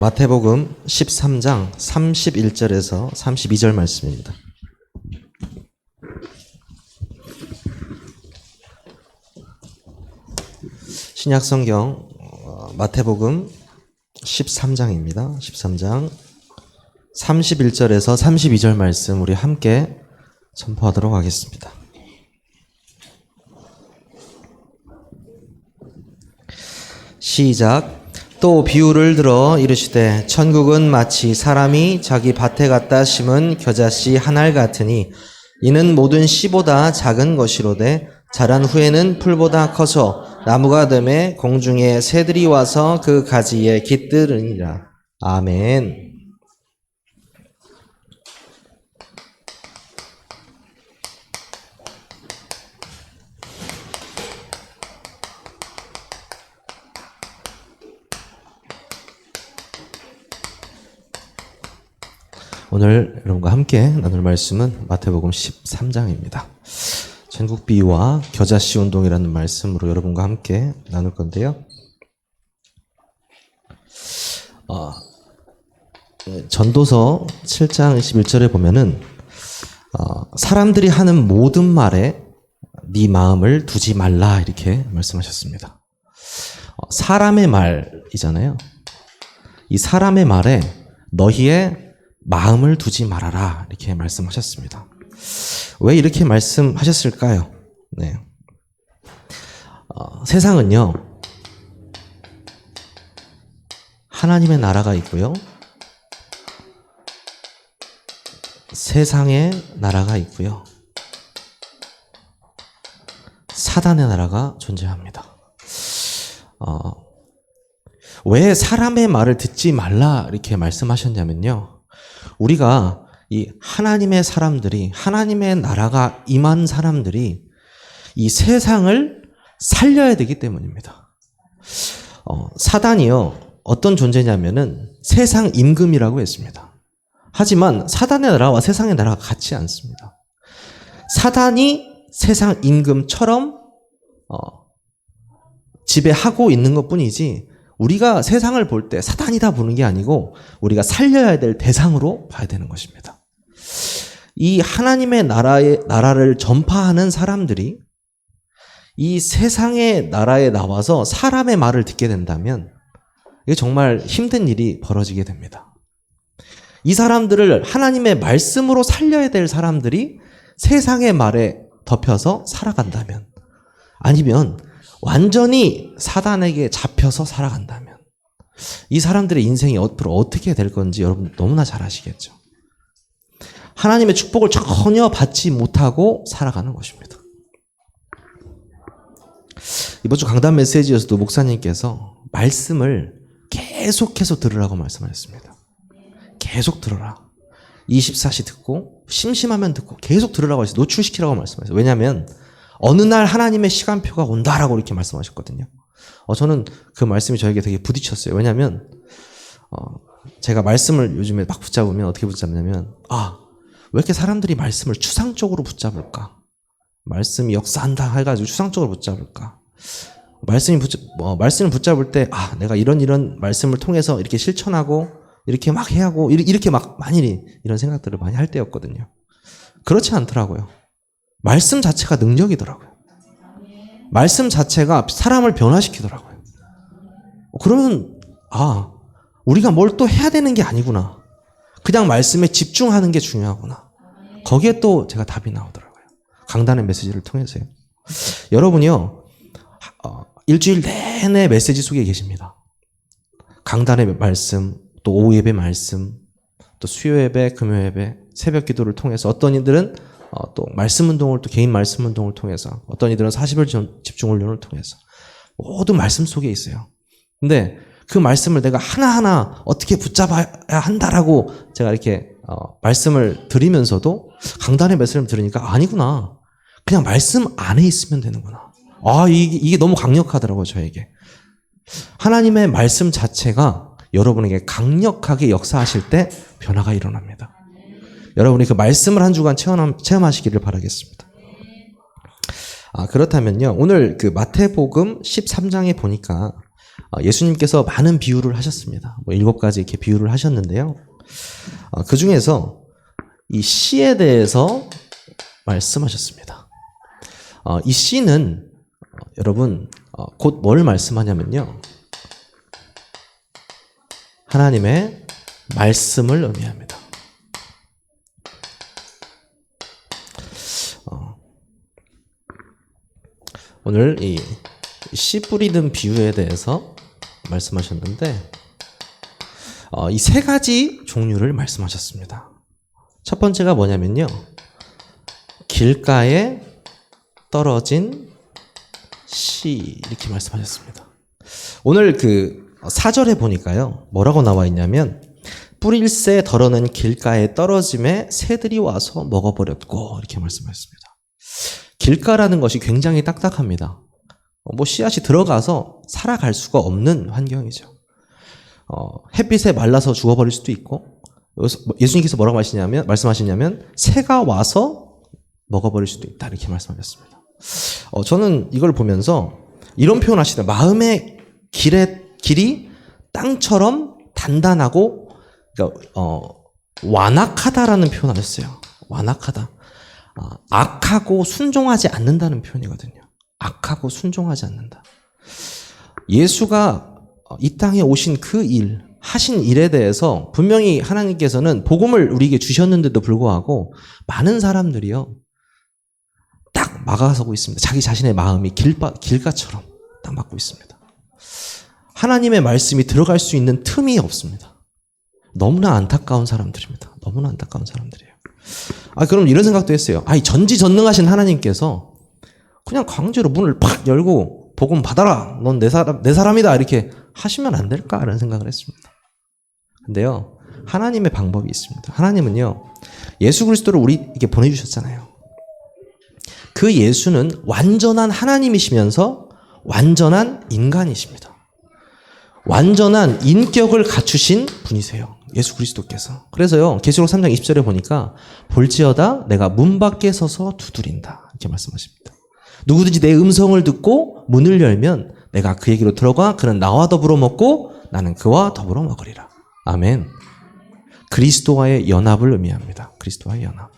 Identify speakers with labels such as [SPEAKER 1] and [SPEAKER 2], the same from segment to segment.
[SPEAKER 1] 마태복음 13장 31절에서 32절 말씀입니다. 신약성경 마태복음 13장입니다. 13장 31절에서 32절 말씀 우리 함께 선포하도록 하겠습니다. 시작. 또 비유를 들어 이르시되 천국은 마치 사람이 자기 밭에 갖다 심은 겨자씨 한 알 같으니 이는 모든 씨보다 작은 것이로되 자란 후에는 풀보다 커서 나무가 되매 공중에 새들이 와서 그 가지에 깃들으니라. 아멘. 오늘 여러분과 함께 나눌 말씀은 마태복음 13장입니다. 전국 비유와 겨자씨 운동이라는 말씀으로 여러분과 함께 나눌 건데요. 전도서 7장 21절에 보면은 사람들이 하는 모든 말에 네 마음을 두지 말라 이렇게 말씀하셨습니다. 사람의 말이잖아요. 이 사람의 말에 너희의 마음을 두지 말아라 이렇게 말씀하셨습니다. 왜 이렇게 말씀하셨을까요? 네. 세상은요 하나님의 나라가 있고요 세상의 나라가 있고요 사단의 나라가 존재합니다. 왜 사람의 말을 듣지 말라 이렇게 말씀하셨냐면요, 우리가 이 하나님의 사람들이, 하나님의 나라가 임한 사람들이 이 세상을 살려야 되기 때문입니다. 사단이요 어떤 존재냐면은 세상 임금이라고 했습니다. 하지만 사단의 나라와 세상의 나라가 같지 않습니다. 사단이 세상 임금처럼 지배하고 있는 것뿐이지 우리가 세상을 볼 때 사단이다 보는 게 아니고 우리가 살려야 될 대상으로 봐야 되는 것입니다. 이 하나님의 나라를 전파하는 사람들이 이 세상의 나라에 나와서 사람의 말을 듣게 된다면 이게 정말 힘든 일이 벌어지게 됩니다. 이 사람들을 하나님의 말씀으로 살려야 될 사람들이 세상의 말에 덮여서 살아간다면, 아니면 완전히 사단에게 잡혀서 살아간다면 이 사람들의 인생이 앞으로 어떻게 될 건지 여러분 너무나 잘 아시겠죠. 하나님의 축복을 전혀 받지 못하고 살아가는 것입니다. 이번 주 강단 메시지에서도 목사님께서 말씀을 계속해서 들으라고 말씀하셨습니다. 계속 들어라. 24시 듣고 심심하면 듣고 계속 들으라고 하셨어요. 노출시키라고 말씀하셨어요. 왜냐하면 어느 날 하나님의 시간표가 온다라고 이렇게 말씀하셨거든요. 저는 그 말씀이 저에게 되게 부딪혔어요. 왜냐하면 제가 말씀을 요즘에 막 붙잡으면 어떻게 붙잡냐면 왜 이렇게 사람들이 말씀을 추상적으로 붙잡을까? 말씀이 역사한다 해가지고 추상적으로 붙잡을까? 말씀을 붙잡을 때 내가 이런 말씀을 통해서 이렇게 실천하고 이렇게 막 해야 하고 이렇게 막 많이 이런 생각들을 많이 할 때였거든요. 그렇지 않더라고요. 말씀 자체가 능력이더라고요. 말씀 자체가 사람을 변화시키더라고요. 그러면 우리가 뭘 또 해야 되는 게 아니구나. 그냥 말씀에 집중하는 게 중요하구나. 거기에 또 제가 답이 나오더라고요. 강단의 메시지를 통해서요. 여러분이요 일주일 내내 메시지 속에 계십니다. 강단의 말씀, 또 오후 예배 말씀, 또 수요 예배, 금요 예배, 새벽 기도를 통해서 어떤 이들은 또 말씀 운동을, 또 개인 말씀 운동을 통해서, 어떤 이들은 40일 집중 훈련을 통해서 모두 말씀 속에 있어요. 근데 그 말씀을 내가 하나하나 어떻게 붙잡아야 한다라고 제가 이렇게 말씀을 드리면서도 강단의 말씀을 들으니까 아니구나. 그냥 말씀 안에 있으면 되는구나. 이게 너무 강력하더라고요, 저에게. 하나님의 말씀 자체가 여러분에게 강력하게 역사하실 때 변화가 일어납니다. 여러분이 그 말씀을 한 주간 체험하시기를 바라겠습니다. 그렇다면요, 오늘 그 마태복음 13장에 보니까 예수님께서 많은 비유를 하셨습니다. 7가지 이렇게 비유를 하셨는데요. 그 중에서 이 씨에 대해서 말씀하셨습니다. 이 씨는 여러분 곧 뭘 말씀하냐면요. 하나님의 말씀을 의미합니다. 오늘 이 씨 뿌리는 비유에 대해서 말씀하셨는데 이 3가지 종류를 말씀하셨습니다. 첫 번째가 뭐냐면요. 길가에 떨어진 씨 이렇게 말씀하셨습니다. 오늘 그 4절에 보니까요. 뭐라고 나와 있냐면 뿌릴새 덜어는 길가에 떨어짐에 새들이 와서 먹어버렸고 이렇게 말씀하셨습니다. 길가라는 것이 굉장히 딱딱합니다. 씨앗이 들어가서 살아갈 수가 없는 환경이죠. 햇빛에 말라서 죽어버릴 수도 있고 예수님께서 뭐라고 말씀하시냐면 새가 와서 먹어버릴 수도 있다 이렇게 말씀하셨습니다. 저는 이걸 보면서 이런 표현 하시더라고요. 마음의 길이 땅처럼 단단하고 그러니까 완악하다라는 표현을 하셨어요. 완악하다. 악하고 순종하지 않는다는 표현이거든요. 악하고 순종하지 않는다. 예수가 이 땅에 오신 그 일, 하신 일에 대해서 분명히 하나님께서는 복음을 우리에게 주셨는데도 불구하고 많은 사람들이요. 딱 막아서고 있습니다. 자기 자신의 마음이 길가처럼 딱 막고 있습니다. 하나님의 말씀이 들어갈 수 있는 틈이 없습니다. 너무나 안타까운 사람들입니다. 너무나 안타까운 사람들이에요. 그럼 이런 생각도 했어요. 전지전능하신 하나님께서 그냥 강제로 문을 팍 열고 복음 받아라. 넌 내 사람이다. 이렇게 하시면 안 될까라는 생각을 했습니다. 근데요. 하나님의 방법이 있습니다. 하나님은요. 예수 그리스도를 우리에게 보내주셨잖아요. 그 예수는 완전한 하나님이시면서 완전한 인간이십니다. 완전한 인격을 갖추신 분이세요. 예수 그리스도께서. 그래서요. 계시록 3장 20절에 보니까 볼지어다 내가 문 밖에 서서 두드린다. 이렇게 말씀하십니다. 누구든지 내 음성을 듣고 문을 열면 내가 그에게로 들어가 그는 나와 더불어 먹고 나는 그와 더불어 먹으리라. 아멘. 그리스도와의 연합을 의미합니다. 그리스도와의 연합.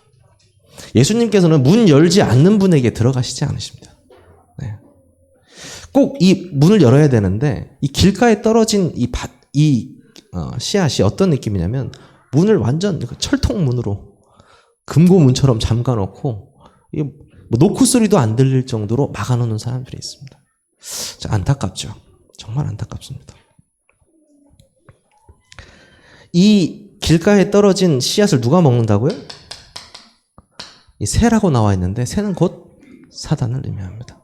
[SPEAKER 1] 예수님께서는 문 열지 않는 분에게 들어가시지 않으십니다. 네. 꼭 이 문을 열어야 되는데 이 길가에 떨어진 이 씨앗이 어떤 느낌이냐면 문을 완전 철통문으로 금고문처럼 잠가놓고 노크 소리도 안 들릴 정도로 막아놓는 사람들이 있습니다. 안타깝죠. 정말 안타깝습니다. 이 길가에 떨어진 씨앗을 누가 먹는다고요? 이 새라고 나와 있는데 새는 곧 사단을 의미합니다.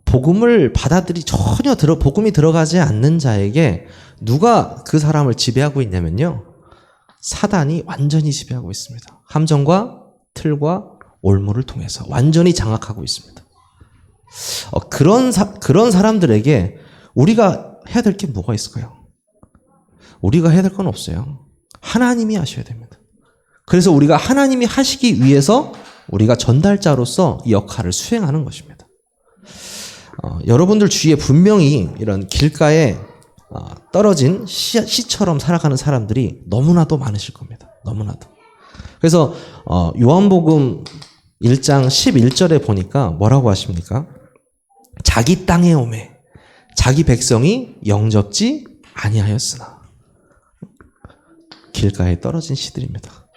[SPEAKER 1] 복음을 복음이 들어가지 않는 자에게 누가 그 사람을 지배하고 있냐면요. 사단이 완전히 지배하고 있습니다. 함정과 틀과 올무를 통해서 완전히 장악하고 있습니다. 그런 사람들에게 우리가 해야 될 게 뭐가 있을까요? 우리가 해야 될 건 없어요. 하나님이 하셔야 됩니다. 그래서 우리가 하나님이 하시기 위해서 우리가 전달자로서 이 역할을 수행하는 것입니다. 여러분들 주위에 분명히 이런 길가에 떨어진 씨처럼 살아가는 사람들이 너무나도 많으실 겁니다. 너무나도. 그래서 요한복음 1장 11절에 보니까 뭐라고 하십니까? 자기 땅에 오매 자기 백성이 영접지 아니하였으나. 길가에 떨어진 씨들입니다.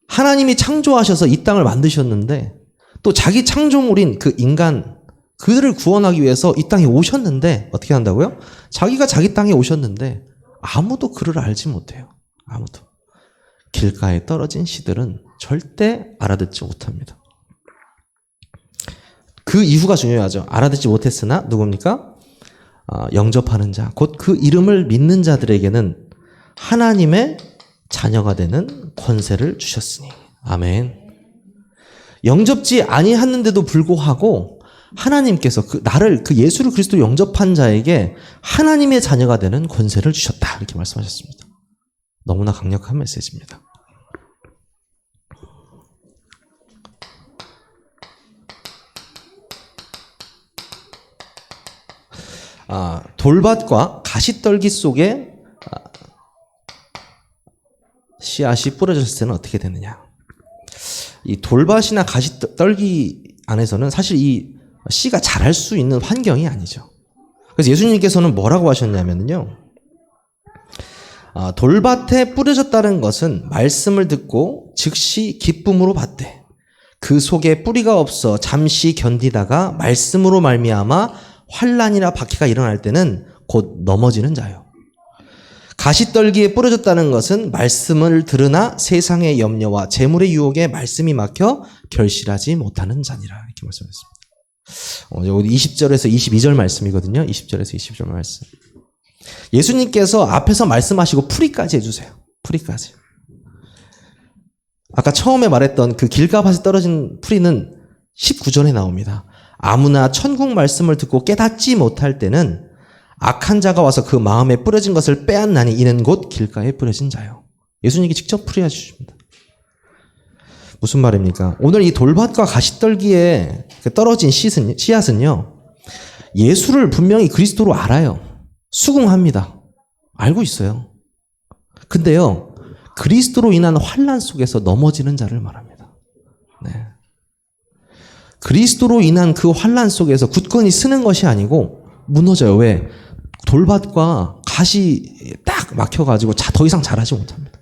[SPEAKER 1] 하나님이 창조하셔서 이 땅을 만드셨는데 또 자기 창조물인 그 인간 그들을 구원하기 위해서 이 땅에 오셨는데 어떻게 한다고요? 자기가 자기 땅에 오셨는데 아무도 그를 알지 못해요. 아무도. 길가에 떨어진 씨들은 절대 알아듣지 못합니다. 그 이유가 중요하죠. 알아듣지 못했으나 누굽니까? 영접하는 자, 곧 그 이름을 믿는 자들에게는 하나님의 자녀가 되는 권세를 주셨으니. 아멘. 영접지 아니했는데도 불구하고 하나님께서 그 예수를 그리스도 영접한 자에게 하나님의 자녀가 되는 권세를 주셨다. 이렇게 말씀하셨습니다. 너무나 강력한 메시지입니다. 돌밭과 가시떨기 속에 씨앗이 뿌려졌을 때는 어떻게 되느냐. 이 돌밭이나 가시떨기 안에서는 사실 이 씨가 자랄 수 있는 환경이 아니죠. 그래서 예수님께서는 뭐라고 하셨냐면요. 돌밭에 뿌려졌다는 것은 말씀을 듣고 즉시 기쁨으로 받되 그 속에 뿌리가 없어 잠시 견디다가 말씀으로 말미암아 환난이나 박해가 일어날 때는 곧 넘어지는 자요. 가시떨기에 뿌려졌다는 것은 말씀을 들으나 세상의 염려와 재물의 유혹에 말씀이 막혀 결실하지 못하는 자니라. 이렇게 말씀했습니다. 20절에서 22절 말씀이거든요. 20절에서 22절 말씀. 예수님께서 앞에서 말씀하시고 풀이까지 해주세요. 풀이까지. 아까 처음에 말했던 그 길가밭에 떨어진 풀이는 19절에 나옵니다. 아무나 천국 말씀을 듣고 깨닫지 못할 때는 악한 자가 와서 그 마음에 뿌려진 것을 빼앗나니 이는 곧 길가에 뿌려진 자요. 예수님이 직접 풀이해 주십니다. 무슨 말입니까? 오늘 이 돌밭과 가시떨기에 떨어진 씨앗은요. 예수를 분명히 그리스도로 알아요. 수긍합니다. 알고 있어요. 근데요. 그리스도로 인한 환난 속에서 넘어지는 자를 말합니다. 네. 그리스도로 인한 그 환난 속에서 굳건히 서는 것이 아니고 무너져요. 왜? 돌밭과 가시 딱 막혀가지고 더 이상 자라지 못합니다.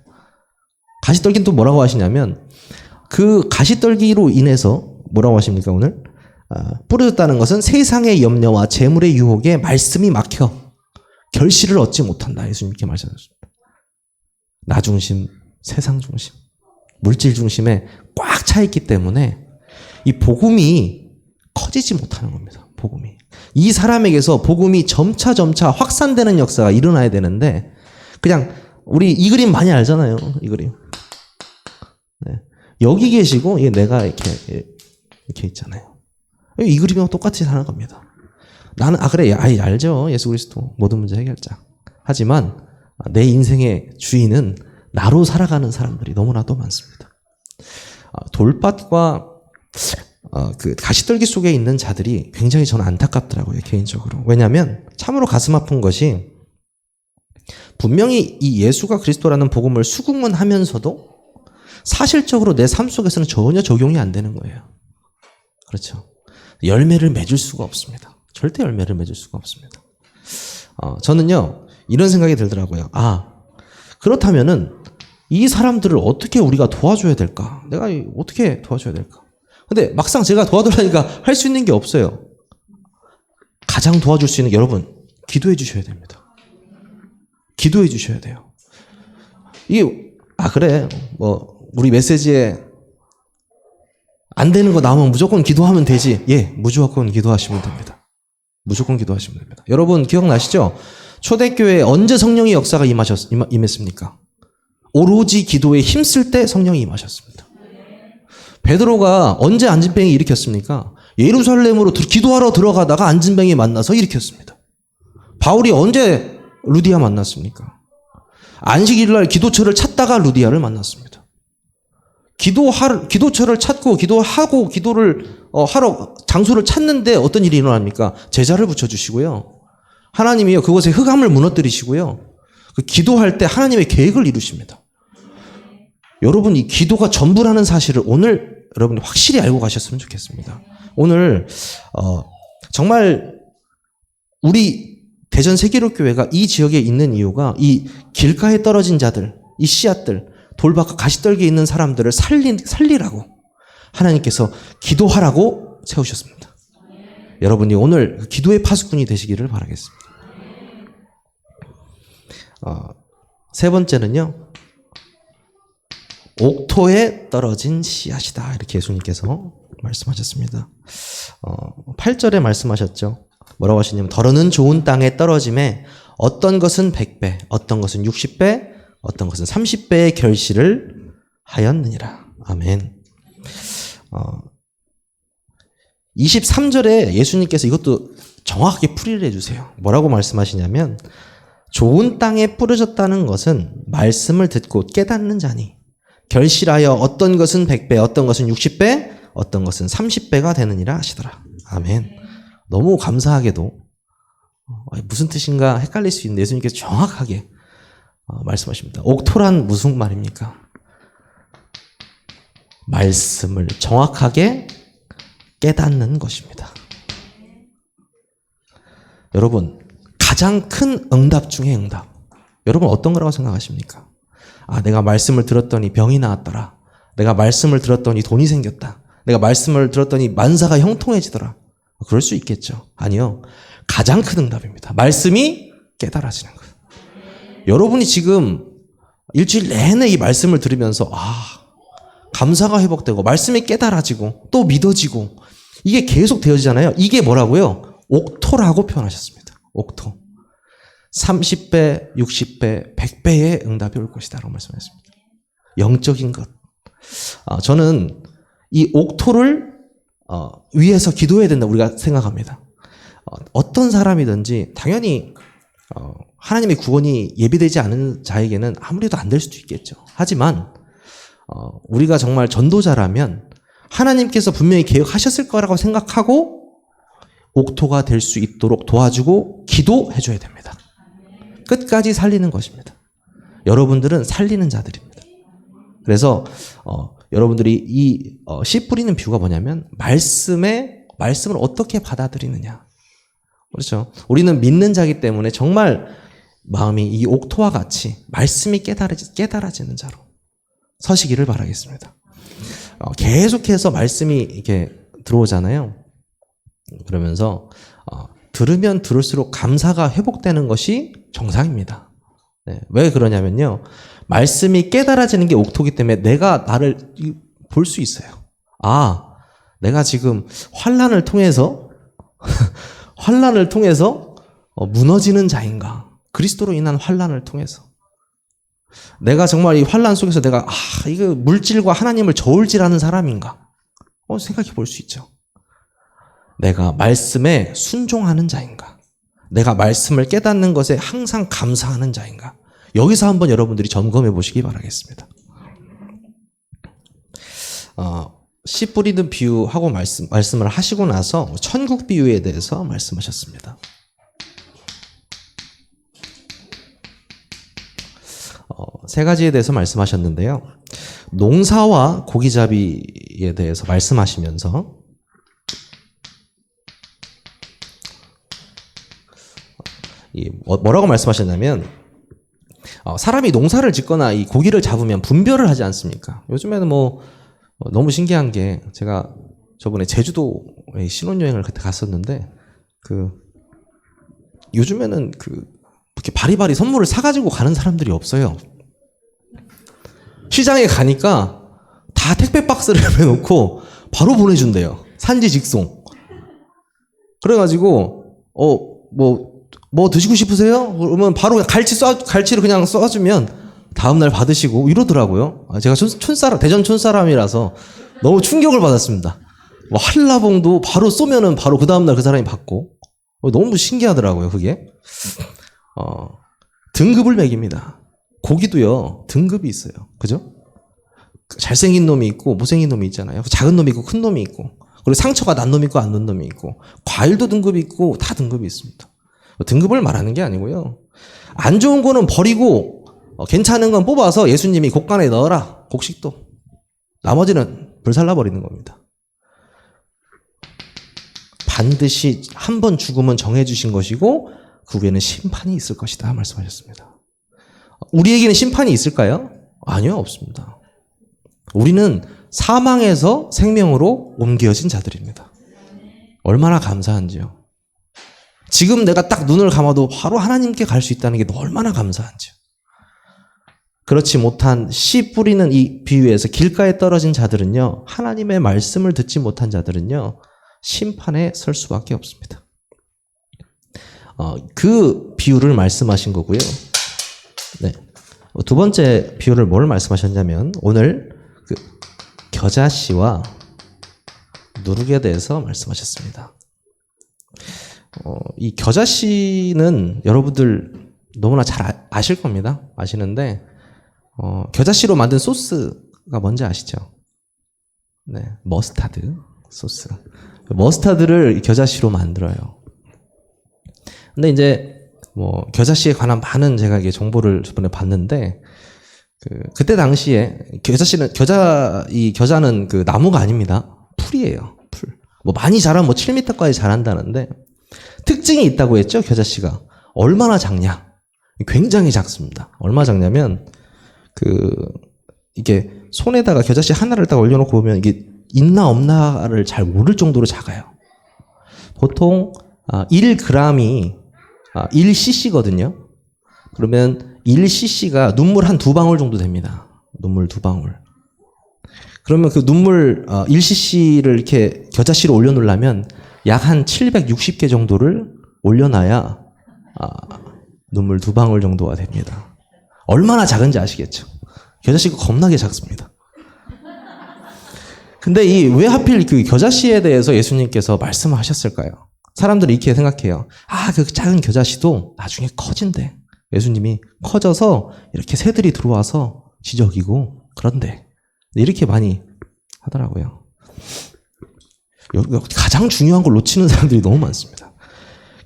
[SPEAKER 1] 가시떨기는 또 뭐라고 하시냐면 그 가시떨기로 인해서 뭐라고 하십니까 오늘? 뿌려졌다는 것은 세상의 염려와 재물의 유혹에 말씀이 막혀 결실을 얻지 못한다. 예수님 이렇게 말씀하셨습니다. 나 중심, 세상 중심, 물질 중심에 꽉 차 있기 때문에 이 복음이 커지지 못하는 겁니다. 복음이. 이 사람에게서 복음이 점차 확산되는 역사가 일어나야 되는데 그냥 우리 이 그림 많이 알잖아요. 이 그림. 네. 여기 계시고 내가 이렇게 있잖아요. 이 그림이랑 똑같이 사는 겁니다. 나는 그래 알죠. 예수 그리스도 모든 문제 해결자. 하지만 내 인생의 주인은 나로 살아가는 사람들이 너무나도 많습니다. 돌밭과 그 가시떨기 속에 있는 자들이 굉장히 저는 안타깝더라고요. 개인적으로. 왜냐하면 참으로 가슴 아픈 것이 분명히 이 예수가 그리스도라는 복음을 수긍은 하면서도 사실적으로 내 삶 속에서는 전혀 적용이 안 되는 거예요. 그렇죠. 열매를 맺을 수가 없습니다. 절대 열매를 맺을 수가 없습니다. 저는요 이런 생각이 들더라고요. 그렇다면은 이 사람들을 어떻게 우리가 도와줘야 될까? 내가 어떻게 도와줘야 될까? 근데 막상 제가 도와달라니까 할 수 있는 게 없어요. 가장 도와줄 수 있는 게 여러분 기도해 주셔야 됩니다. 기도해 주셔야 돼요. 그래 우리 메시지에 안 되는 거 나오면 무조건 기도하면 되지. 무조건 기도하시면 됩니다. 무조건 기도하시면 됩니다. 여러분 기억나시죠? 초대교회에 언제 성령의 역사가 임했습니까? 오로지 기도에 힘쓸 때 성령이 임하셨습니다. 베드로가 언제 안진뱅이 일으켰습니까? 예루살렘으로 기도하러 들어가다가 안진뱅이 만나서 일으켰습니다. 바울이 언제 루디아 만났습니까? 안식일날 기도처를 찾다가 루디아를 만났습니다. 기도처를 찾고 기도하고 기도를 하러 장소를 찾는데 어떤 일이 일어납니까? 제자를 붙여주시고요. 하나님이요 그곳에 흑암을 무너뜨리시고요. 그 기도할 때 하나님의 계획을 이루십니다. 여러분 이 기도가 전부라는 사실을 오늘 여러분이 확실히 알고 가셨으면 좋겠습니다. 오늘 정말 우리 대전 세계로교회가 이 지역에 있는 이유가 이 길가에 떨어진 자들, 이 씨앗들, 돌밭과 가시떨기에 있는 사람들을 살리라고 하나님께서 기도하라고 세우셨습니다. 여러분이 오늘 기도의 파수꾼이 되시기를 바라겠습니다. 세 번째는요. 옥토에 떨어진 씨앗이다. 이렇게 예수님께서 말씀하셨습니다. 8절에 말씀하셨죠. 뭐라고 하시냐면 더러는 좋은 땅에 떨어짐에 어떤 것은 100배, 어떤 것은 60배, 어떤 것은 30배의 결실을 하였느니라. 아멘. 23절에 예수님께서 이것도 정확하게 풀이를 해주세요. 뭐라고 말씀하시냐면 좋은 땅에 뿌려졌다는 것은 말씀을 듣고 깨닫는 자니 결실하여 어떤 것은 100배, 어떤 것은 60배, 어떤 것은 30배가 되느니라 하시더라. 아멘. 너무 감사하게도 무슨 뜻인가 헷갈릴 수 있는데 예수님께서 정확하게 말씀하십니다. 옥토란 무슨 말입니까? 말씀을 정확하게 깨닫는 것입니다. 여러분, 가장 큰 응답 중에 응답. 여러분 어떤 거라고 생각하십니까? 내가 말씀을 들었더니 병이 나았더라. 내가 말씀을 들었더니 돈이 생겼다. 내가 말씀을 들었더니 만사가 형통해지더라. 그럴 수 있겠죠. 아니요. 가장 큰 응답입니다. 말씀이 깨달아지는 거예요. 여러분이 지금 일주일 내내 이 말씀을 들으면서 감사가 회복되고 말씀이 깨달아지고 또 믿어지고 이게 계속 되어지잖아요. 이게 뭐라고요? 옥토라고 표현하셨습니다. 옥토. 30배, 60배, 100배의 응답이 올 것이다 라고 말씀하셨습니다. 영적인 것. 저는 이 옥토를 위해서 기도해야 된다 우리가 생각합니다. 어떤 사람이든지 당연히 하나님의 구원이 예비되지 않은 자에게는 아무래도 안 될 수도 있겠죠. 하지만 우리가 정말 전도자라면 하나님께서 분명히 계획하셨을 거라고 생각하고 옥토가 될 수 있도록 도와주고 기도해줘야 됩니다. 끝까지 살리는 것입니다. 여러분들은 살리는 자들입니다. 그래서 여러분들이 이 씨 뿌리는 비유가 뭐냐면 말씀을 어떻게 받아들이느냐. 그렇죠. 우리는 믿는 자이기 때문에 정말 마음이 이 옥토와 같이 말씀이 깨달아지는 자로 서시기를 바라겠습니다. 계속해서 말씀이 이렇게 들어오잖아요. 그러면서 들으면 들을수록 감사가 회복되는 것이 정상입니다. 네. 왜 그러냐면요. 말씀이 깨달아지는 게 옥토기 때문에 내가 나를 볼 수 있어요. 내가 지금 환난을 통해서 무너지는 자인가? 그리스도로 인한 환난을 통해서 내가 정말 이 환난 속에서 내가 이거 물질과 하나님을 저울질하는 사람인가? 생각해 볼 수 있죠. 내가 말씀에 순종하는 자인가? 내가 말씀을 깨닫는 것에 항상 감사하는 자인가? 여기서 한번 여러분들이 점검해 보시기 바라겠습니다. 씨 뿌리는 비유하고 말씀을 하시고 나서 천국 비유에 대해서 말씀하셨습니다. 세 가지에 대해서 말씀하셨는데요. 농사와 고기잡이에 대해서 말씀하시면서 뭐라고 말씀하셨냐면 사람이 농사를 짓거나 이 고기를 잡으면 분별을 하지 않습니까? 요즘에는 너무 신기한 게 제가 저번에 제주도에 신혼여행을 그때 갔었는데 요즘에는 이렇게 바리바리 선물을 사가지고 가는 사람들이 없어요. 시장에 가니까 다 택배 박스를 해놓고 바로 보내준대요. 산지 직송. 그래가지고 뭐 드시고 싶으세요? 그러면 바로 갈치를 그냥 쏴주면 다음날 받으시고 이러더라고요. 제가 대전 촌사람이라서 너무 충격을 받았습니다. 한라봉도 바로 쏘면은 바로 그 다음날 그 사람이 받고 너무 신기하더라고요. 그게 등급을 매깁니다. 고기도요 등급이 있어요. 그죠? 잘생긴 놈이 있고 못생긴 놈이 있잖아요. 작은 놈이 있고 큰 놈이 있고 그리고 상처가 난 놈이 있고 안 난 놈이 있고 과일도 등급이 있고 다 등급이 있습니다. 등급을 말하는 게 아니고요. 안 좋은 거는 버리고 괜찮은 건 뽑아서 예수님이 곡간에 넣어라. 곡식도. 나머지는 불살라 버리는 겁니다. 반드시 한 번 죽음은 정해주신 것이고 그 후에는 심판이 있을 것이다 말씀하셨습니다. 우리에게는 심판이 있을까요? 아니요, 없습니다. 우리는 사망에서 생명으로 옮겨진 자들입니다. 얼마나 감사한지요. 지금 내가 딱 눈을 감아도 바로 하나님께 갈 수 있다는 게 얼마나 감사한지요. 그렇지 못한 씨 뿌리는 이 비유에서 길가에 떨어진 자들은요, 하나님의 말씀을 듣지 못한 자들은요, 심판에 설 수밖에 없습니다. 그 비유를 말씀하신 거고요. 네. 두 번째 비유를 뭘 말씀하셨냐면 오늘 겨자씨와 누룩에 대해서 말씀하셨습니다. 이 겨자씨는 여러분들 너무나 잘 아실 겁니다. 아시는데 겨자씨로 만든 소스가 뭔지 아시죠? 네, 머스타드 소스. 머스타드를 겨자씨로 만들어요. 근데 이제 뭐 겨자씨에 관한 많은 제가 이게 정보를 저번에 봤는데 그때 당시에 겨자는 그 나무가 아닙니다. 풀이에요. 풀. 뭐 많이 자라면 뭐 7m까지 자란다는데 특징이 있다고 했죠. 겨자씨가 얼마나 작냐? 굉장히 작습니다. 얼마 작냐면 이게 손에다가 겨자씨 하나를 딱 올려놓고 보면 이게 있나 없나를 잘 모를 정도로 작아요. 보통 1g이 1cc거든요. 그러면 1cc가 눈물 한 2방울 정도 됩니다. 눈물 2방울. 그러면 그 눈물 1cc를 이렇게 겨자씨로 올려놓으려면 약 한 760개 정도를 올려놔야 눈물 2방울 정도가 됩니다. 얼마나 작은지 아시겠죠? 겨자씨가 겁나게 작습니다. 근데 왜 하필 그 겨자씨에 대해서 예수님께서 말씀하셨을까요? 사람들이 이렇게 생각해요. 그 작은 겨자씨도 나중에 커진대. 예수님이 커져서 이렇게 새들이 들어와서 지저귀고 그런데 이렇게 많이 하더라고요. 가장 중요한 걸 놓치는 사람들이 너무 많습니다.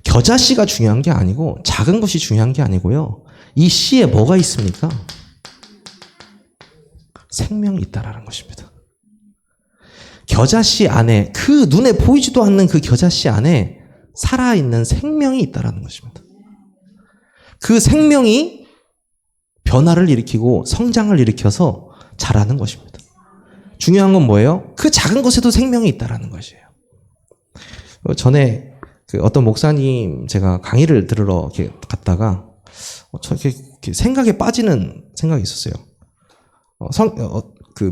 [SPEAKER 1] 겨자씨가 중요한 게 아니고 작은 것이 중요한 게 아니고요. 이 씨에 뭐가 있습니까? 생명이 있다라는 것입니다. 겨자씨 안에 그 눈에 보이지도 않는 그 겨자씨 안에 살아있는 생명이 있다라는 것입니다. 그 생명이 변화를 일으키고 성장을 일으켜서 자라는 것입니다. 중요한 건 뭐예요? 그 작은 것에도 생명이 있다라는 것이에요. 전에 어떤 목사님 제가 강의를 들으러 이렇게 갔다가 이렇게 생각에 빠지는 생각이 있었어요.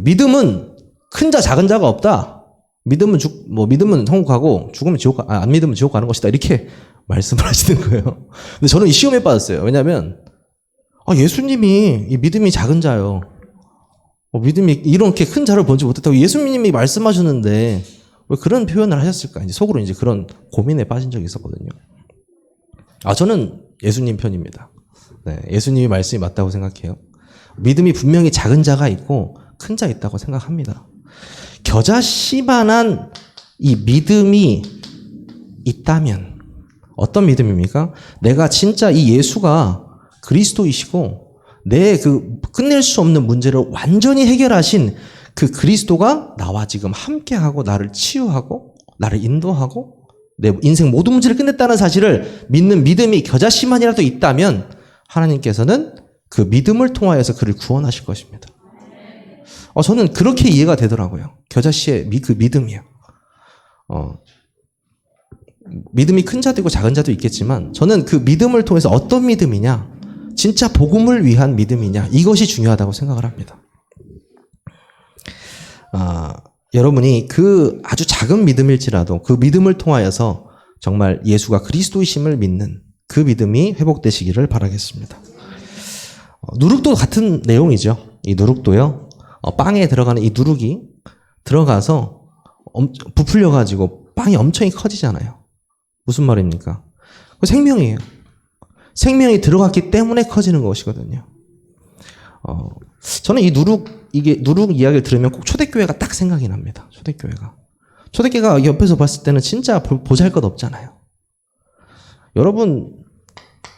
[SPEAKER 1] 믿음은 큰 자 작은 자가 없다. 믿으면 천국 가고 죽으면 안 믿으면 지옥 가는 것이다. 이렇게 말씀을 하시는 거예요. 근데 저는 이 시험에 빠졌어요. 왜냐하면 예수님이 이 믿음이 작은 자요. 믿음이 이렇게 큰 자를 본지 못했다고 예수님이 말씀하셨는데 왜 그런 표현을 하셨을까? 이제 속으로 이제 그런 고민에 빠진 적이 있었거든요. 저는 예수님 편입니다. 네, 예수님이 말씀이 맞다고 생각해요. 믿음이 분명히 작은 자가 있고 큰 자 있다고 생각합니다. 겨자씨만한 이 믿음이 있다면 어떤 믿음입니까? 내가 진짜 이 예수가 그리스도이시고 내 끝낼 수 없는 문제를 완전히 해결하신 그 그리스도가 나와 지금 함께하고 나를 치유하고 나를 인도하고 내 인생 모든 문제를 끝냈다는 사실을 믿는 믿음이 겨자씨만이라도 있다면 하나님께서는 그 믿음을 통하여서 그를 구원하실 것입니다. 저는 그렇게 이해가 되더라고요. 겨자씨의 그 믿음이요. 믿음이 큰 자도 있고 작은 자도 있겠지만 저는 그 믿음을 통해서 어떤 믿음이냐, 진짜 복음을 위한 믿음이냐, 이것이 중요하다고 생각을 합니다. 여러분이 그 아주 작은 믿음일지라도 그 믿음을 통하여서 정말 예수가 그리스도이심을 믿는 그 믿음이 회복되시기를 바라겠습니다. 누룩도 같은 내용이죠. 이 누룩도요. 빵에 들어가는 이 누룩이 들어가서 부풀려가지고 빵이 엄청 커지잖아요. 무슨 말입니까? 그 생명이에요. 생명이 들어갔기 때문에 커지는 것이거든요. 저는 이 누룩 이야기를 들으면 꼭 초대교회가 딱 생각이 납니다. 초대교회가 옆에서 봤을 때는 진짜 보잘것없잖아요. 여러분,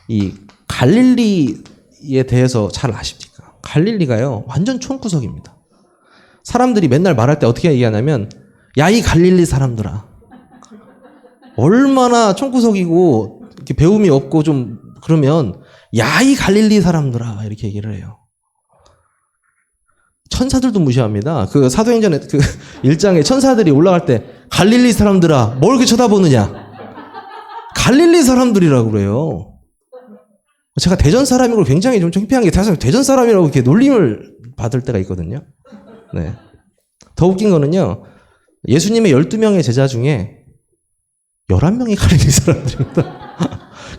[SPEAKER 1] 이 갈릴리에 대해서 잘 아십니까? 갈릴리가요, 완전 촌구석입니다. 사람들이 맨날 말할 때 어떻게 얘기하냐면, 야, 이 갈릴리 사람들아. 얼마나 촌구석이고, 이렇게 배움이 없고 좀, 그러면, 야, 이 갈릴리 사람들아. 이렇게 얘기를 해요. 천사들도 무시합니다. 그 사도행전에 그 1장에 천사들이 올라갈 때, 갈릴리 사람들아, 뭘 이렇게 쳐다보느냐? 갈릴리 사람들이라고 그래요. 제가 대전 사람이고 굉장히 좀 창피한 게 대전 사람이라고 이렇게 놀림을 받을 때가 있거든요. 네. 더 웃긴 거는요. 예수님의 12명의 제자 중에 11명이 갈릴리 사람들입니다.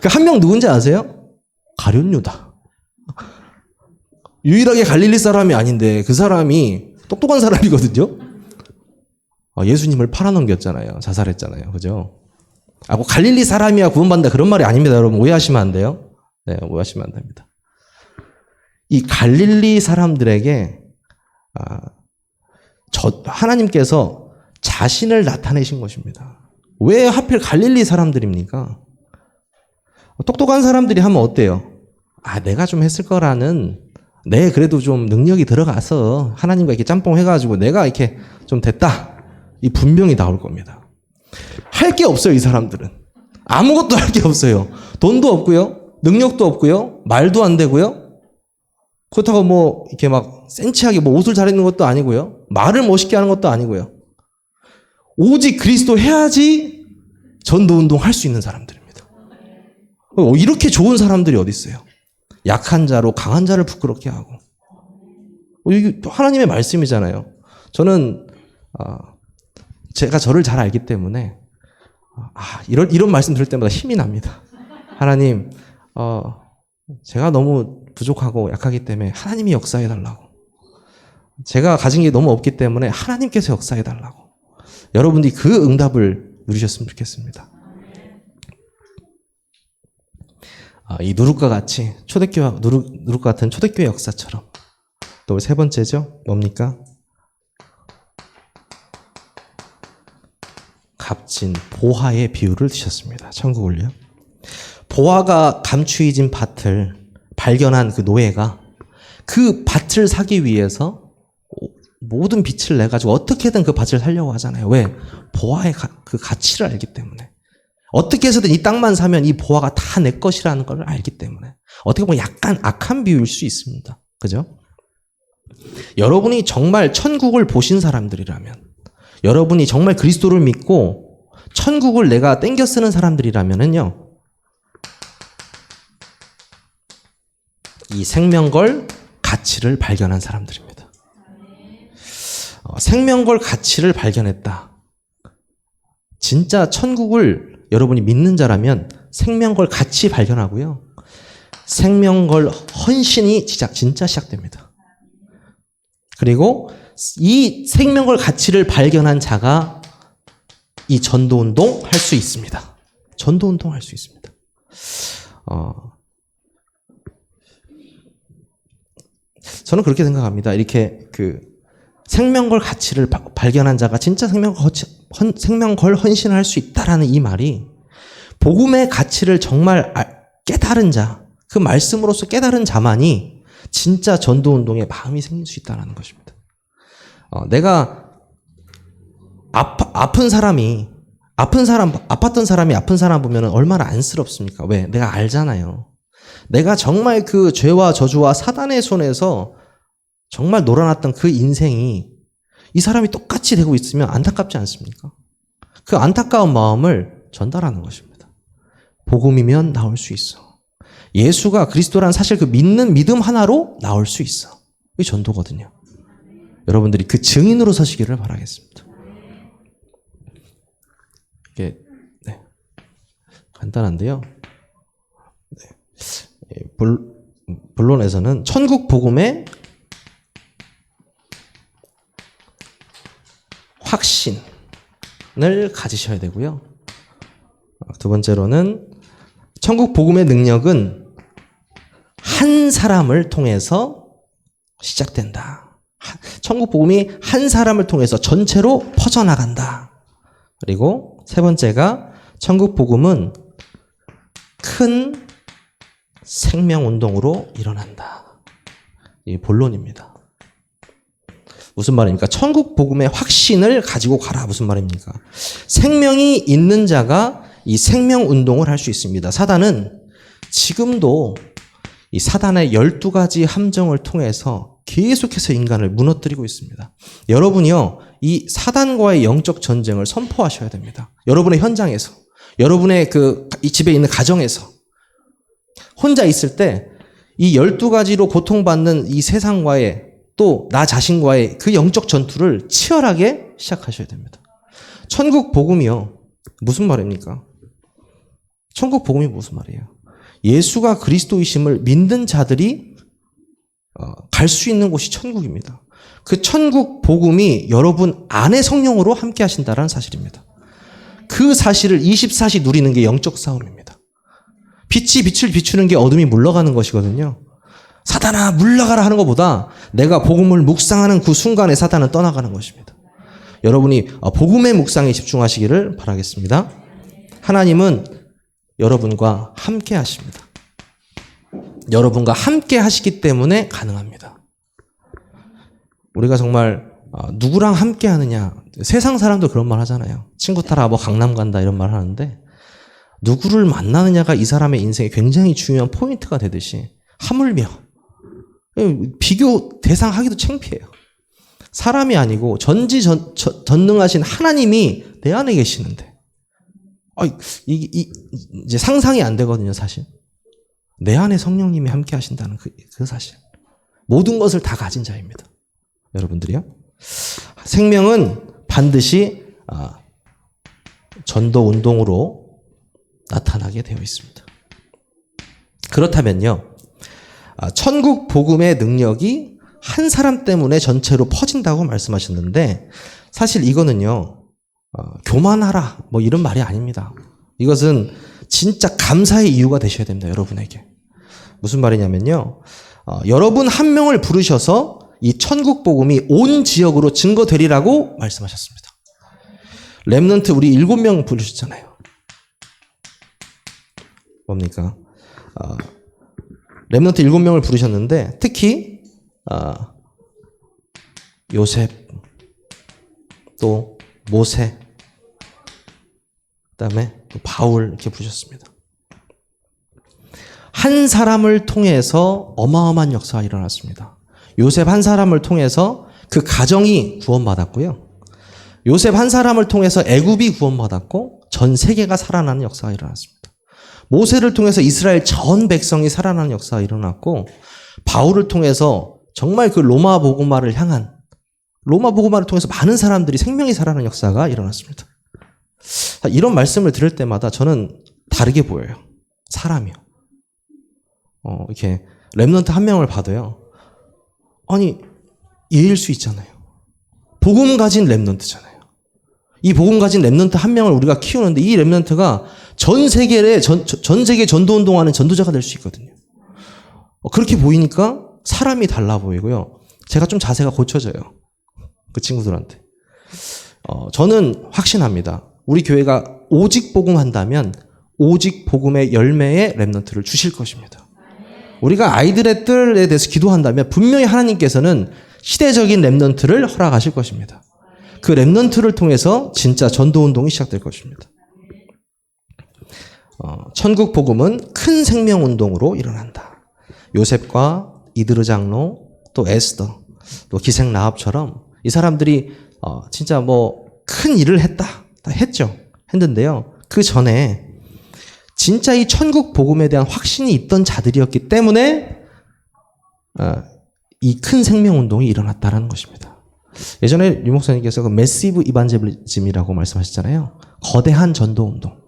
[SPEAKER 1] 그 한 명 누군지 아세요? 가룟 유다. 유일하게 갈릴리 사람이 아닌데 그 사람이 똑똑한 사람이거든요. 예수님을 팔아넘겼잖아요. 자살했잖아요. 그죠? 뭐 갈릴리 사람이야 구원받는다 그런 말이 아닙니다. 여러분 오해하시면 안 돼요. 네, 오해하시면 안 됩니다. 이 갈릴리 사람들에게 하나님께서 자신을 나타내신 것입니다. 왜 하필 갈릴리 사람들입니까? 똑똑한 사람들이 하면 어때요? 내가 좀 했을 거라는, 그래도 좀 능력이 들어가서 하나님과 이렇게 짬뽕 해가지고 내가 이렇게 좀 됐다. 이 분명히 나올 겁니다. 할 게 없어요, 이 사람들은. 아무것도 할 게 없어요. 돈도 없고요. 능력도 없고요. 말도 안 되고요. 그렇다고 뭐 이렇게 막 센치하게 뭐 옷을 잘 입는 것도 아니고요. 말을 멋있게 하는 것도 아니고요. 오직 그리스도 해야지 전도운동 할 수 있는 사람들입니다. 이렇게 좋은 사람들이 어디 있어요? 약한 자로 강한 자를 부끄럽게 하고. 이게 하나님의 말씀이잖아요. 저는 제가 저를 잘 알기 때문에 이런 말씀 들을 때마다 힘이 납니다. 하나님, 제가 너무 부족하고 약하기 때문에 하나님이 역사해달라고. 제가 가진 게 너무 없기 때문에 하나님께서 역사해달라고. 여러분들이 그 응답을 누리셨으면 좋겠습니다. 이 누룩과 같이 누룩과 같은 초대교회 역사처럼. 또 세 번째죠. 뭡니까? 값진 보화의 비유를 드셨습니다. 천국을요. 보화가 감추어진 밭을 발견한 그 노예가 그 밭을 사기 위해서 모든 빛을 내가지고 어떻게든 그 밭을 살려고 하잖아요. 왜? 보화의 그 가치를 알기 때문에. 어떻게 해서든 이 땅만 사면 이 보화가 다 내 것이라는 걸 알기 때문에. 어떻게 보면 약간 악한 비유일 수 있습니다. 그죠? 여러분이 정말 천국을 보신 사람들이라면, 여러분이 정말 그리스도를 믿고 천국을 내가 땡겨 쓰는 사람들이라면은요, 이 생명걸 가치를 발견한 사람들입니다. 생명걸 가치를 발견했다. 진짜 천국을 여러분이 믿는 자라면 생명걸 가치 발견하고요. 생명걸 헌신이 진짜 시작됩니다. 그리고 이 생명걸 가치를 발견한 자가 이 전도운동 할 수 있습니다. 전도운동 할 수 있습니다. 저는 그렇게 생각합니다. 이렇게 생명걸 가치를 발견한 자가 진짜 생명걸 헌신을 할 수 있다라는 이 말이 복음의 가치를 정말 깨달은 자, 그 말씀으로서 깨달은 자만이 진짜 전도운동에 마음이 생길 수 있다는 것입니다. 내가 아팠던 사람이 아픈 사람 보면 얼마나 안쓰럽습니까? 왜? 내가 알잖아요. 내가 정말 그 죄와 저주와 사단의 손에서 정말 놀아났던 그 인생이 이 사람이 똑같이 되고 있으면 안타깝지 않습니까? 그 안타까운 마음을 전달하는 것입니다. 복음이면 나올 수 있어. 예수가 그리스도라는 사실 그 믿는 믿음 하나로 나올 수 있어. 이게 전도거든요. 여러분들이 그 증인으로 서시기를 바라겠습니다. 이게 간단한데요. 본론에서는 천국 복음의 확신을 가지셔야 되고요. 두 번째로는 천국 복음의 능력은 한 사람을 통해서 시작된다. 천국 복음이 한 사람을 통해서 전체로 퍼져나간다. 그리고 세 번째가 천국 복음은 큰 생명운동으로 일어난다. 이게 본론입니다. 무슨 말입니까? 천국 복음의 확신을 가지고 가라. 무슨 말입니까? 생명이 있는 자가 이 생명운동을 할 수 있습니다. 사단은 지금도 이 사단의 12가지 함정을 통해서 계속해서 인간을 무너뜨리고 있습니다. 여러분이요, 이 사단과의 영적 전쟁을 선포하셔야 됩니다. 여러분의 현장에서, 여러분의 이 집에 있는 가정에서, 혼자 있을 때 이 12가지로 고통받는 이 세상과의 또 나 자신과의 그 영적 전투를 치열하게 시작하셔야 됩니다. 천국 복음이요, 무슨 말입니까? 천국 복음이 무슨 말이에요? 예수가 그리스도이심을 믿는 자들이 갈 수 있는 곳이 천국입니다. 그 천국 복음이 여러분 안에 성령으로 함께 하신다는 사실입니다. 그 사실을 24시 누리는 게 영적 싸움입니다. 빛이 빛을 비추는 게 어둠이 물러가는 것이거든요. 사단아 물러가라 하는 것보다 내가 복음을 묵상하는 그 순간에 사단은 떠나가는 것입니다. 여러분이 복음의 묵상에 집중하시기를 바라겠습니다. 하나님은 여러분과 함께 하십니다. 여러분과 함께 하시기 때문에 가능합니다. 우리가 정말 누구랑 함께 하느냐, 세상 사람도 그런 말 하잖아요. 친구 따라 뭐 강남 간다 이런 말 하는데, 누구를 만나느냐가 이 사람의 인생에 굉장히 중요한 포인트가 되듯이, 하물며 비교 대상 하기도 창피해요. 사람이 아니고 전지전능하신 하나님이 내 안에 계시는데, 이제 상상이 안 되거든요, 사실. 내 안에 성령님이 함께 하신다는 그 사실. 모든 것을 다 가진 자입니다. 여러분들이요. 생명은 반드시 전도 운동으로 나타나게 되어 있습니다. 그렇다면요, 천국 복음의 능력이 한 사람 때문에 전체로 퍼진다고 말씀하셨는데, 사실 이거는요, 교만하라 뭐 이런 말이 아닙니다. 이것은 진짜 감사의 이유가 되셔야 됩니다, 여러분에게. 무슨 말이냐면요, 여러분 한 명을 부르셔서 이 천국 복음이 온 지역으로 증거되리라고 말씀하셨습니다. 렘넌트 우리 7명 부르셨잖아요. 뭡니까? 렘넌트 7명을 부르셨는데, 특히 요셉, 또 모세, 그다음에 또 바울 이렇게 부르셨습니다. 한 사람을 통해서 어마어마한 역사가 일어났습니다. 요셉 한 사람을 통해서 그 가정이 구원받았고요. 요셉 한 사람을 통해서 애굽이 구원받았고 전 세계가 살아나는 역사가 일어났습니다. 모세를 통해서 이스라엘 전 백성이 살아나는 역사가 일어났고, 바울을 통해서 정말 그 로마 복음화를 향한, 로마 복음화를 통해서 많은 사람들이 생명이 살아나는 역사가 일어났습니다. 이런 말씀을 들을 때마다 저는 다르게 보여요. 사람이요. 이렇게 렘넌트 한 명을 봐도요, 아니 얘일 수 있잖아요. 복음 가진 렘넌트잖아요. 이 복음 가진 렘넌트 한 명을 우리가 키우는데, 이 렘넌트가 전 세계 전도 운동하는 전도자가 될 수 있거든요. 그렇게 보이니까 사람이 달라 보이고요. 제가 좀 자세가 고쳐져요, 그 친구들한테. 저는 확신합니다. 우리 교회가 오직 복음 한다면 오직 복음의 열매의 렘넌트를 주실 것입니다. 우리가 아이들의 뜰에 대해서 기도한다면 분명히 하나님께서는 시대적인 렘넌트를 허락하실 것입니다. 그 렘넌트를 통해서 진짜 전도 운동이 시작될 것입니다. 천국 복음은 큰 생명 운동으로 일어난다. 요셉과 이드르 장로, 또 에스더, 또 기생 라합처럼 이 사람들이 진짜 뭐 큰 일을 했는데요. 그 전에 진짜 이 천국 복음에 대한 확신이 있던 자들이었기 때문에 이 큰 생명 운동이 일어났다는 것입니다. 예전에 유 목사님께서 그 매시브 이반젤리즘이라고 말씀하셨잖아요. 거대한 전도 운동.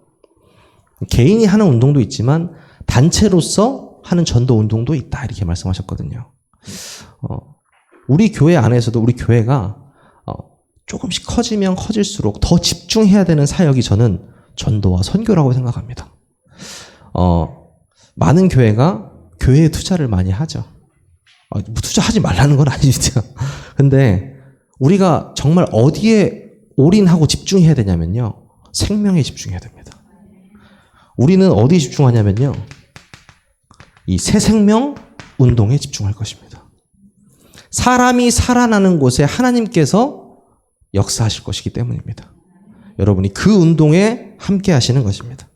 [SPEAKER 1] 개인이 하는 운동도 있지만 단체로서 하는 전도 운동도 있다, 이렇게 말씀하셨거든요. 우리 교회 안에서도 우리 교회가 조금씩 커지면 커질수록 더 집중해야 되는 사역이 저는 전도와 선교라고 생각합니다. 많은 교회가 교회에 투자를 많이 하죠. 투자하지 말라는 건 아니죠. 근데 우리가 정말 어디에 올인하고 집중해야 되냐면요, 생명에 집중해야 됩니다. 우리는 어디에 집중하냐면요, 이 새 생명 운동에 집중할 것입니다. 사람이 살아나는 곳에 하나님께서 역사하실 것이기 때문입니다. 여러분이 그 운동에 함께 하시는 것입니다.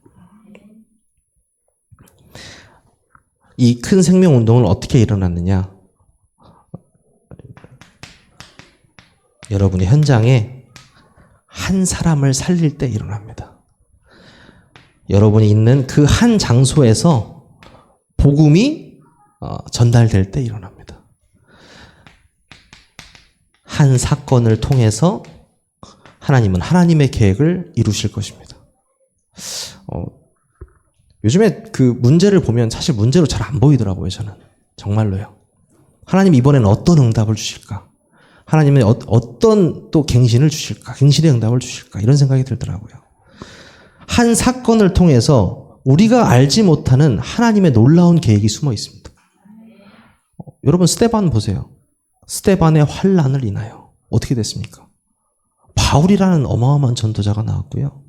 [SPEAKER 1] 이 큰 생명 운동은 어떻게 일어났느냐? 여러분이 현장에 한 사람을 살릴 때 일어납니다. 여러분이 있는 그 한 장소에서 복음이 전달될 때 일어납니다. 한 사건을 통해서 하나님은 하나님의 계획을 이루실 것입니다. 요즘에 그 문제를 보면 사실 문제로 잘 안 보이더라고요, 저는. 정말로요. 하나님 이번에는 어떤 응답을 주실까? 하나님은 어떤 또 갱신을 주실까? 갱신의 응답을 주실까? 이런 생각이 들더라고요. 한 사건을 통해서 우리가 알지 못하는 하나님의 놀라운 계획이 숨어 있습니다. 여러분 스데반 보세요. 스데반의 환난을 인하여 어떻게 됐습니까? 바울이라는 어마어마한 전도자가 나왔고요.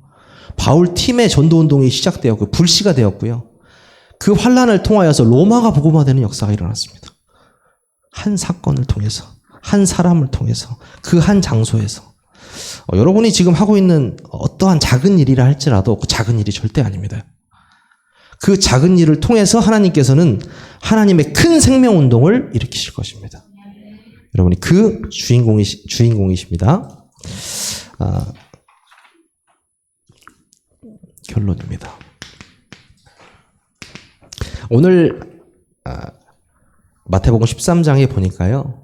[SPEAKER 1] 바울 팀의 전도운동이 시작되었고 불씨가 되었고요. 그 환란을 통하여서 로마가 복음화되는 역사가 일어났습니다. 한 사건을 통해서, 한 사람을 통해서, 그 한 장소에서. 여러분이 지금 하고 있는 어떠한 작은 일이라 할지라도 그 작은 일이 절대 아닙니다. 그 작은 일을 통해서 하나님께서는 하나님의 큰 생명운동을 일으키실 것입니다. 여러분이 그 주인공이십니다. 결론입니다. 오늘 마태복음 13장에 보니까요.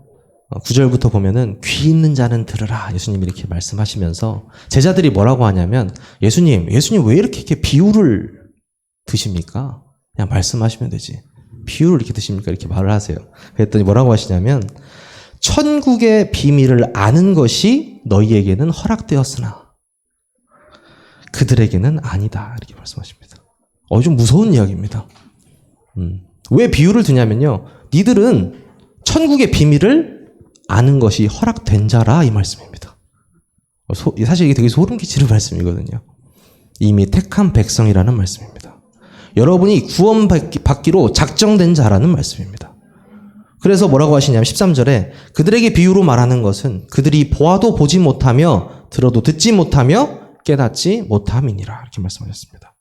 [SPEAKER 1] 9절부터 보면은 귀 있는 자는 들으라 예수님이 이렇게 말씀하시면서 제자들이 뭐라고 하냐면 예수님 왜 이렇게 비유를 드십니까? 그냥 말씀하시면 되지. 비유를 이렇게 드십니까? 이렇게 말을 하세요. 그랬더니 뭐라고 하시냐면 천국의 비밀을 아는 것이 너희에게는 허락되었으나 그들에게는 아니다. 이렇게 말씀하십니다. 좀 무서운 이야기입니다. 왜 비유를 드냐면요. 니들은 천국의 비밀을 아는 것이 허락된 자라 이 말씀입니다. 사실 이게 되게 소름 끼치는 말씀이거든요. 이미 택한 백성이라는 말씀입니다. 여러분이 구원받기로 작정된 자라는 말씀입니다. 그래서 뭐라고 하시냐면 13절에 그들에게 비유로 말하는 것은 그들이 보아도 보지 못하며 들어도 듣지 못하며 깨닫지 못함이니라 이렇게 말씀하셨습니다.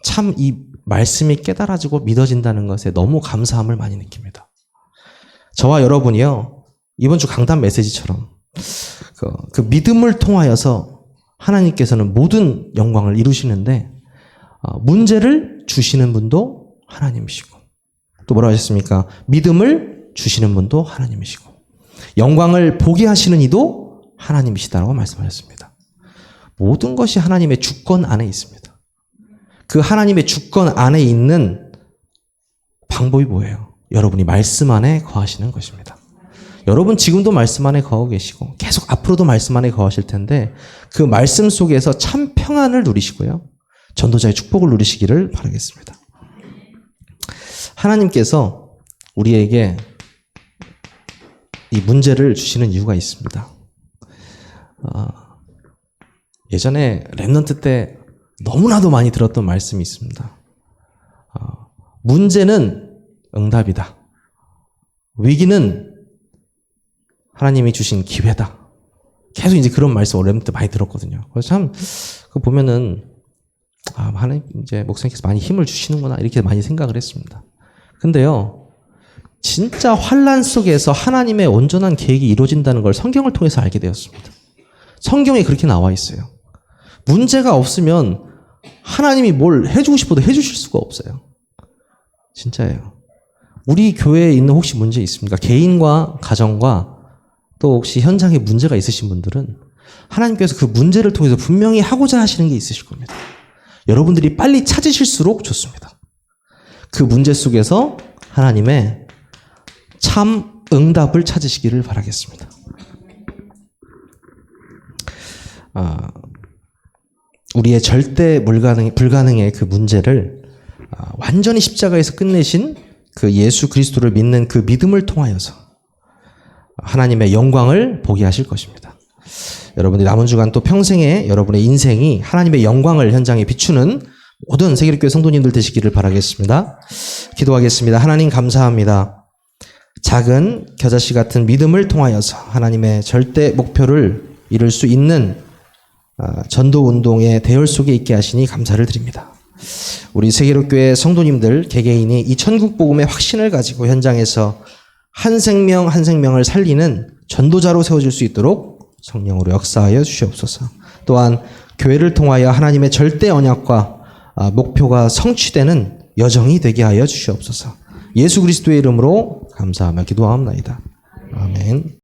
[SPEAKER 1] 참 이 말씀이 깨달아지고 믿어진다는 것에 너무 감사함을 많이 느낍니다. 저와 여러분이요 이번 주 강단 메시지처럼 그 믿음을 통하여서 하나님께서는 모든 영광을 이루시는데 문제를 주시는 분도 하나님이시고 또 뭐라고 하셨습니까? 믿음을 주시는 분도 하나님이시고 영광을 보게 하시는 이도 하나님이시다라고 말씀하셨습니다. 모든 것이 하나님의 주권 안에 있습니다. 그 하나님의 주권 안에 있는 방법이 뭐예요? 여러분이 말씀 안에 거하시는 것입니다. 여러분 지금도 말씀 안에 거하고 계시고 계속 앞으로도 말씀 안에 거하실 텐데 그 말씀 속에서 참 평안을 누리시고요. 전도자의 축복을 누리시기를 바라겠습니다. 하나님께서 우리에게 이 문제를 주시는 이유가 있습니다. 예전에 랩넌트 때 너무나도 많이 들었던 말씀이 있습니다. 문제는 응답이다. 위기는 하나님이 주신 기회다. 계속 이제 그런 말씀 랩넌트 때 많이 들었거든요. 그래서 참 그거 보면은 하나님 이제 목사님께서 많이 힘을 주시는구나 이렇게 많이 생각을 했습니다. 근데요, 진짜 환란 속에서 하나님의 온전한 계획이 이루어진다는 걸 성경을 통해서 알게 되었습니다. 성경에 그렇게 나와 있어요. 문제가 없으면 하나님이 뭘 해주고 싶어도 해주실 수가 없어요. 진짜예요. 우리 교회에 있는 혹시 문제 있습니까? 개인과 가정과 또 혹시 현장에 문제가 있으신 분들은 하나님께서 그 문제를 통해서 분명히 하고자 하시는 게 있으실 겁니다. 여러분들이 빨리 찾으실수록 좋습니다. 그 문제 속에서 하나님의 참 응답을 찾으시기를 바라겠습니다. 우리의 절대 불가능의 그 문제를 완전히 십자가에서 끝내신 그 예수 그리스도를 믿는 그 믿음을 통하여서 하나님의 영광을 보게 하실 것입니다. 여러분들이 남은 주간 또 평생에 여러분의 인생이 하나님의 영광을 현장에 비추는 모든 세계교회 성도님들 되시기를 바라겠습니다. 기도하겠습니다. 하나님 감사합니다. 작은 겨자씨 같은 믿음을 통하여서 하나님의 절대 목표를 이룰 수 있는 전도운동의 대열 속에 있게 하시니 감사를 드립니다. 우리 세계교회 성도님들 개개인이 이 천국 복음의 확신을 가지고 현장에서 한 생명 한 생명을 살리는 전도자로 세워질 수 있도록 성령으로 역사하여 주시옵소서. 또한 교회를 통하여 하나님의 절대 언약과 목표가 성취되는 여정이 되게 하여 주시옵소서. 예수 그리스도의 이름으로 감사하며 기도하옵나이다. 아멘.